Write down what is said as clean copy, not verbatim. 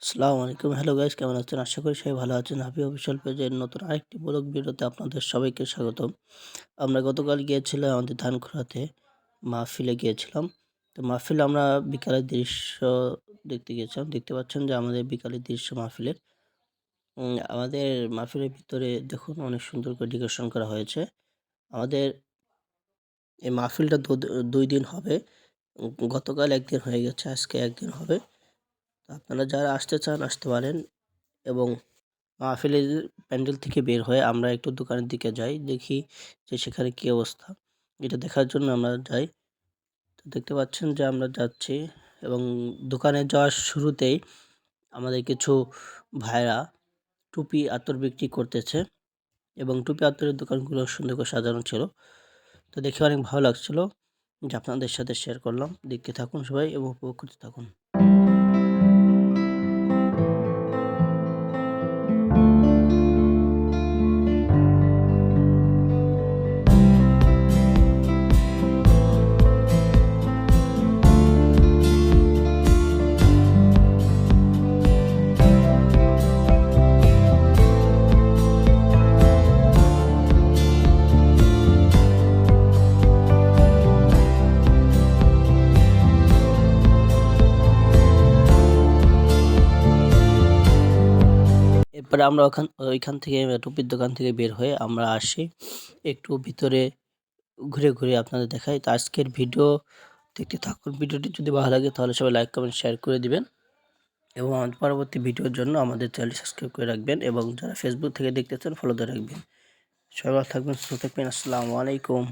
আসসালামু আলাইকুম। Hello guys, কেমন আছেন? আশা করি সবাই ভালো আছেন। হাবি অফিসিয়াল পেজের নতুন আরেকটি ব্লগ ভিডিওতে আপনাদের সবাইকে স্বাগতম। আমরা গতকাল গিয়েছিলাম আমাদের ধানখোলাতে মাহফিলে গিয়েছিলাম। তো মাহফিলে আমরা বিকালের দৃশ্য দেখতে গিয়েছিলাম। দেখতে পাচ্ছেন যে আমাদের বিকালের দৃশ্য মাহফিলের। আমাদের মাহফিলের ভিতরে দেখুন অনেক সুন্দর করে ডেকোরেশন করা হয়েছে। আমাদের এই মাহফিলটা ২ দিন হবে। গতকাল ১ দিন হয়ে গেছে, আজকে ১ দিন হবে। তো আপনারা যারা আসতে চান আসতে পারেন এবং মাহফিলের প্যান্ডেল থেকে বের হয়ে আমরা একটু দোকানের দিকে যাই। দেখি যে সেখানে কী অবস্থা। এটা দেখার জন্য আমরা যাই। তো দেখতে পাচ্ছেন যে আমরা যাচ্ছি এবং দোকানে যাওয়ার শুরুতেই আমাদের কিছু ভাইরা টুপি, আতর বিক্রি করতেছে এবং টুপি, আতরের দোকানগুলো সুন্দর করে সাজানো ছিল। তো দেখে অনেক ভালো লাগছিল, যে আপনাদের সাথে শেয়ার করলাম। দেখতে থাকুন সবাই এবং উপভোগ করতে থাকুন। এরপরে আমরা ওইখান থেকে টুপির দোকান থেকে বের হয়ে আমরা আসি একটু ভিতরে ঘুরে ঘুরে আপনাদের দেখাই। তো আজকের ভিডিও দেখতে থাকুন। ভিডিওটি যদি ভালো লাগে তাহলে সবাই লাইক, কমেন্ট, শেয়ার করে দিবেন এবং আমাদের পরবর্তী ভিডিওর জন্য আমাদের চ্যানেলটি সাবস্ক্রাইব করে রাখবেন এবং যারা ফেসবুক থেকে দেখতেছেন ফলো দিয়ে রাখবেন। সবাই ভালো থাকবেন, সুস্থ থাকবেন। আসসালামু আলাইকুম।